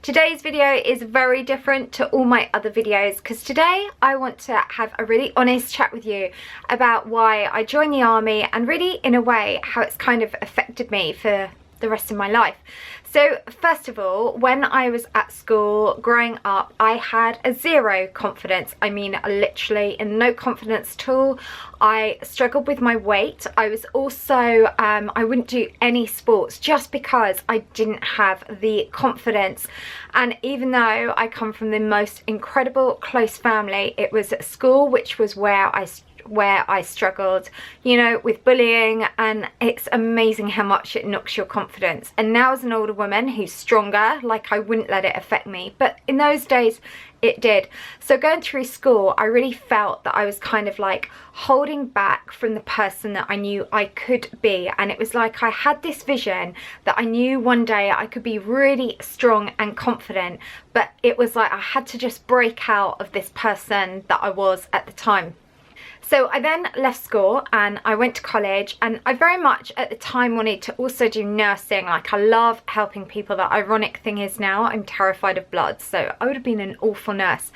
Today's video is very different to all my other videos because today I want to have a really honest chat with you about why I joined the army and really in a way how it's kind of affected me for the rest of my life. So first of all, when I was at school growing up, I had a zero confidence. I mean, literally no confidence at all. I struggled with my weight. I was also, I wouldn't do any sports just because I didn't have the confidence. And even though I come from the most incredible close family, it was at school, which was where I struggled, you know, with bullying, and it's amazing how much it knocks your confidence. And now as an older woman who's stronger, like, I wouldn't let it affect me, but in those days it did. So going through school, I really felt that I was kind of like holding back from the person that I knew I could be, and it was like I had this vision that I knew one day I could be really strong and confident, but it was like I had to just break out of this person that I was at the time. So I then left school and I went to college, and I very much at the time wanted to also do nursing. Like, I love helping people. The ironic thing is now I'm terrified of blood, so I would have been an awful nurse.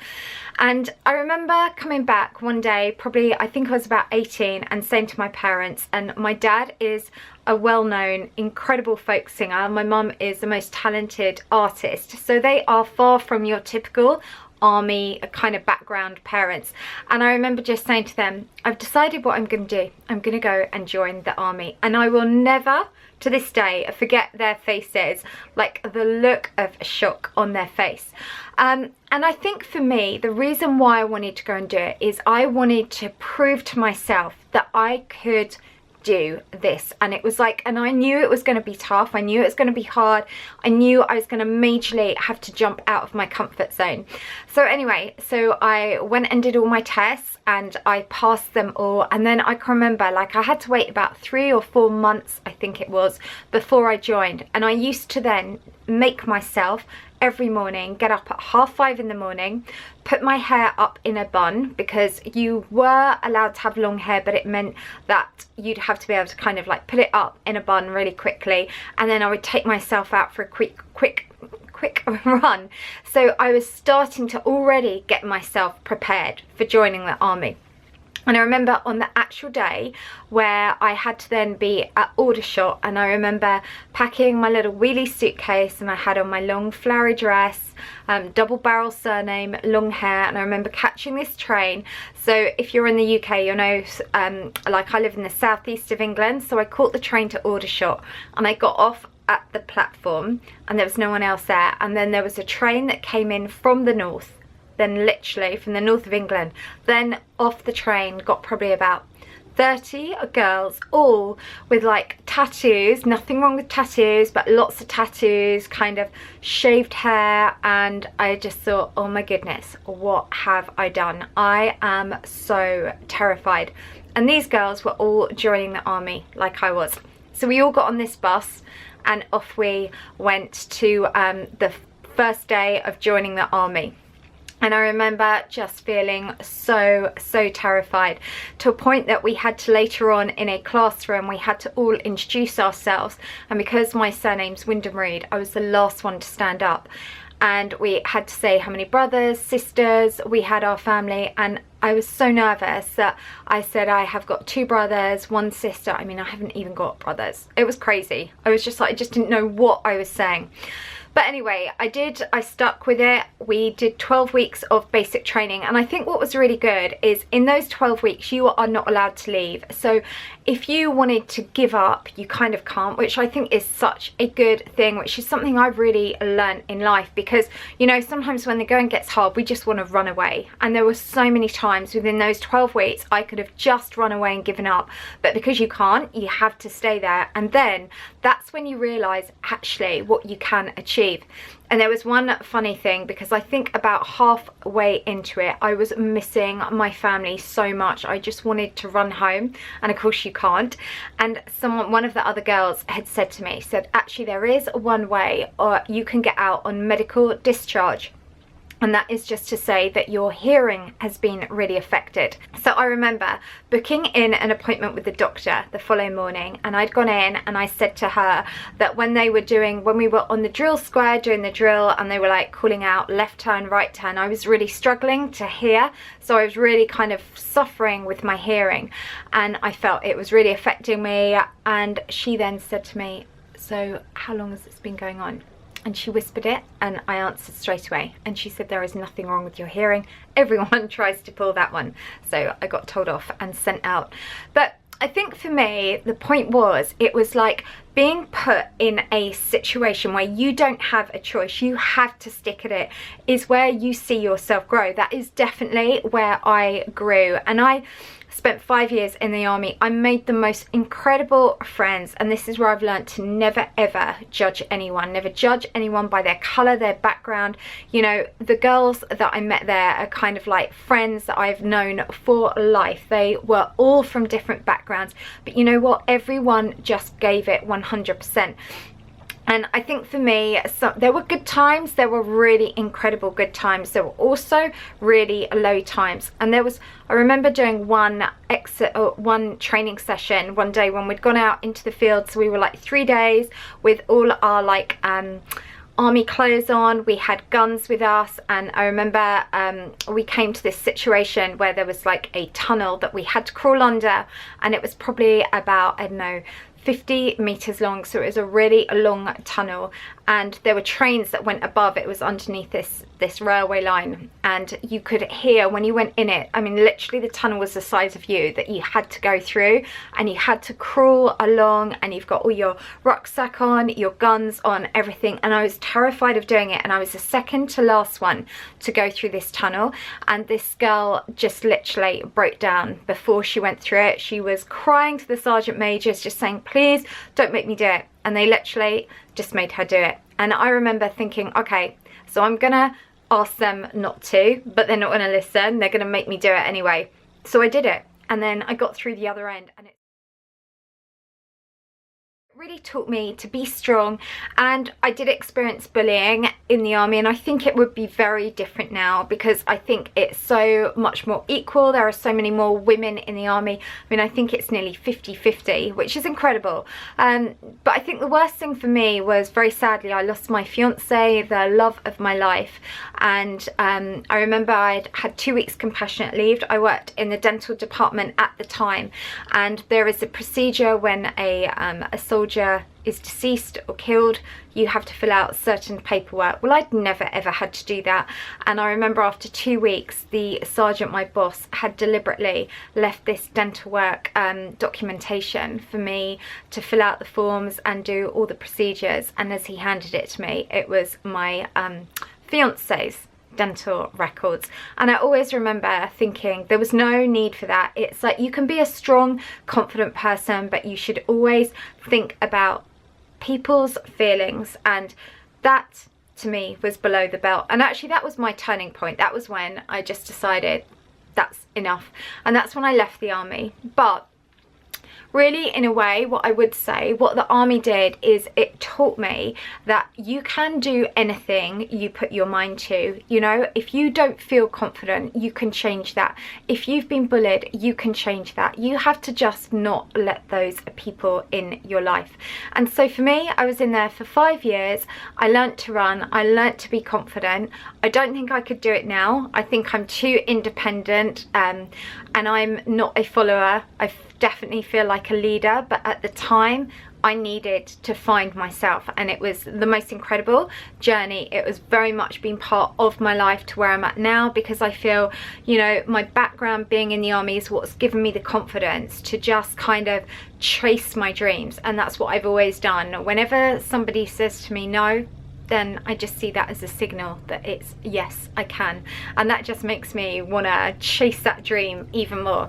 And I remember coming back one day, probably I think I was about 18, and saying to my parents, and my dad is a well-known incredible folk singer, my mum is the most talented artist, so they are far from your typical army kind of background parents. And I remember just saying to them, I've decided what I'm going to do. I'm going to go and join the army. And I will never to this day forget their faces, like the look of shock on their face. And I think for me, the reason why I wanted to go and do it is I wanted to prove to myself that I could do this. And it was like, and I knew it was going to be tough, I knew it was going to be hard, I knew I was going to majorly have to jump out of my comfort zone. So anyway, so I went and did all my tests and I passed them all, and then I can remember, like, I had to wait about 3 or 4 months, I think it was, before I joined. And I used to then make myself every morning get up at 5:30 in the morning, put my hair up in a bun, because you were allowed to have long hair, but it meant that you'd have to be able to kind of like put it up in a bun really quickly, and then I would take myself out for a quick run. So I was starting to already get myself prepared for joining the army. And I remember on the actual day where I had to then be at Aldershot, and I remember packing my little wheelie suitcase, and I had on my long flowery dress, double barrel surname, long hair, and I remember catching this train. So if you're in the UK, you'll know, like, I live in the southeast of England, so I caught the train to Aldershot, and I got off at the platform and there was no one else there, and then there was a train that came in from the north, then literally from the north of England. Then off the train got probably about 30 girls, all with like tattoos, nothing wrong with tattoos, but lots of tattoos, kind of shaved hair. And I just thought, oh my goodness, what have I done? I am so terrified. And these girls were all joining the army like I was. So we all got on this bus and off we went to the first day of joining the army. And I remember just feeling so terrified, to a point that we had to later on in a classroom, we had to all introduce ourselves. And because my surname's Wyndham-Read, I was the last one to stand up. And we had to say how many brothers, sisters we had, our family. And I was so nervous that I said I have got 2 brothers, 1 sister. I mean, I haven't even got brothers. It was crazy. I was just like, I just didn't know what I was saying. But anyway, I stuck with it. We did 12 weeks of basic training, and I think what was really good is in those 12 weeks you are not allowed to leave. So if you wanted to give up, you kind of can't, which I think is such a good thing, which is something I've really learned in life. Because, you know, sometimes when the going gets hard, we just want to run away. And there were so many times within those 12 weeks I could have just run away and given up. But because you can't, you have to stay there. And then that's when you realise actually what you can achieve. And there was one funny thing, because I think about halfway into it I was missing my family so much. I just wanted to run home, and of course you can't. And one of the other girls had said to me, said, actually there is one way, or you can get out on medical discharge. And that is just to say that your hearing has been really affected. So I remember booking in an appointment with the doctor the following morning, and I'd gone in and I said to her that when we were on the drill square doing the drill and they were like calling out left turn, right turn, I was really struggling to hear. So I was really kind of suffering with my hearing, and I felt it was really affecting me. And she then said to me, "So how long has this been going on?" And she whispered it, and I answered straight away. And she said, "There is nothing wrong with your hearing. Everyone tries to pull that one." So I got told off and sent out. But I think for me, the point was, it was like being put in a situation where you don't have a choice, you have to stick at it, is where you see yourself grow. That is definitely where I grew. And I spent 5 years in the army. I made the most incredible friends, and this is where I've learned to never ever judge anyone. Never judge anyone by their colour, their background. You know, the girls that I met there are kind of like friends that I've known for life. They were all from different backgrounds, but you know what? Everyone just gave it 100%. And I think for me, there were good times, there were really incredible good times. There were also really low times. And I remember doing one training session one day when we'd gone out into the field. So we were like 3 days with all our like army clothes on. We had guns with us, and I remember we came to this situation where there was like a tunnel that we had to crawl under, and it was probably about, I don't know, 50 meters long, so it was a really long tunnel, and there were trains that went above. It was underneath this railway line, and you could hear when you went in it, I mean literally the tunnel was the size of you, that you had to go through, and you had to crawl along, and you've got all your rucksack on, your guns on, everything. And I was terrified of doing it, and I was the second to last one to go through this tunnel, and this girl just literally broke down before she went through it. She was crying to the sergeant majors, just saying, "Please don't make me do it." And they literally just made her do it. And I remember thinking, okay, so I'm gonna ask them not to, but they're not gonna listen, they're gonna make me do it anyway. So I did it, and then I got through the other end, and it really taught me to be strong. And I did experience bullying in the army, and I think it would be very different now, because I think it's so much more equal. There are so many more women in the army. I mean, I think it's nearly 50-50, which is incredible. But I think the worst thing for me was, very sadly, I lost my fiance, the love of my life. And I remember I'd had 2 weeks compassionate leave. I worked in the dental department at the time, and there is a procedure when a soldier is deceased or killed, you have to fill out certain paperwork. Well, I'd never ever had to do that, and I remember after 2 weeks, the sergeant, my boss, had deliberately left this dental work documentation for me to fill out the forms and do all the procedures. And as he handed it to me, it was my fiance's dental records. And I always remember thinking there was no need for that. It's like, you can be a strong, confident person, but you should always think about people's feelings. And that to me was below the belt. And actually that was my turning point. That was when I just decided that's enough, and that's when I left the army. But really, in a way, what I would say, what the army did is it taught me that you can do anything you put your mind to. You know, if you don't feel confident, you can change that. If you've been bullied, you can change that. You have to just not let those people in your life. And so for me, I was in there for 5 years. I learnt to run. I learnt to be confident. I don't think I could do it now. I think I'm too independent, and I'm not a follower. I definitely feel like a leader, but at the time I needed to find myself, and it was the most incredible journey. It was very much been part of my life to where I'm at now, because I feel, you know, my background being in the army is what's given me the confidence to just kind of chase my dreams. And that's what I've always done. Whenever somebody says to me no, then I just see that as a signal that it's yes, I can. And that just makes me want to chase that dream even more.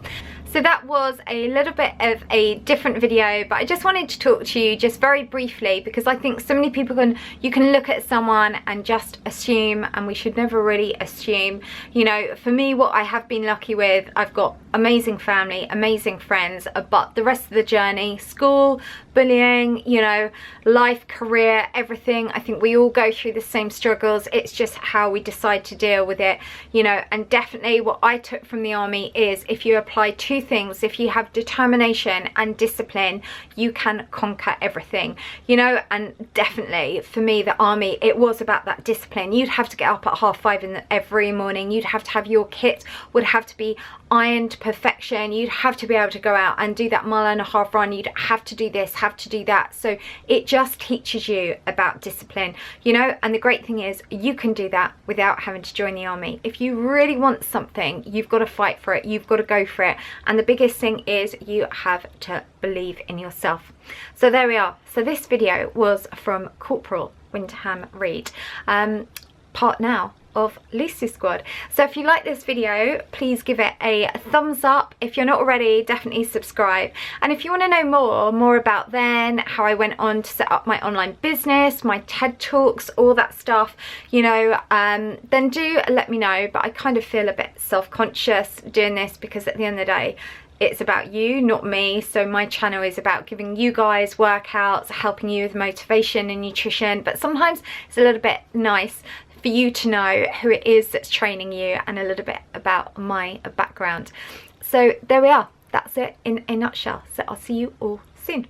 So that was a little bit of a different video, but I just wanted to talk to you just very briefly, because I think so many people you can look at someone and just assume, and we should never really assume. You know, for me, what I have been lucky with, I've got amazing family, amazing friends, but the rest of the journey, school, bullying, you know, life, career, everything, I think we all go through the same struggles. It's just how we decide to deal with it, you know. And definitely what I took from the army is, if you apply two things, if you have determination and discipline, you can conquer everything, you know. And definitely for me, the army, it was about that discipline. You'd have to get up at 5:30 every morning. You'd have to have your kit would have to be ironed to perfection. You'd have to be able to go out and do that 1.5 mile run. You'd have to do this, have to do that. So it just teaches you about discipline, you know. And the great thing is, you can do that without having to join the army. If you really want something, you've got to fight for it, you've got to go for it. And the biggest thing is, you have to believe in yourself. So there we are. So this video was from Corporal Wyndham-Read, part now of Lucy Squad. So if you like this video, please give it a thumbs up. If you're not already, definitely subscribe. And if you want to know more about then, how I went on to set up my online business, my TED Talks, all that stuff, you know, then do let me know. But I kind of feel a bit self-conscious doing this, because at the end of the day, it's about you, not me. So my channel is about giving you guys workouts, helping you with motivation and nutrition, but sometimes it's a little bit nice for you to know who it is that's training you, and a little bit about my background. So there we are. That's it in a nutshell. So I'll see you all soon.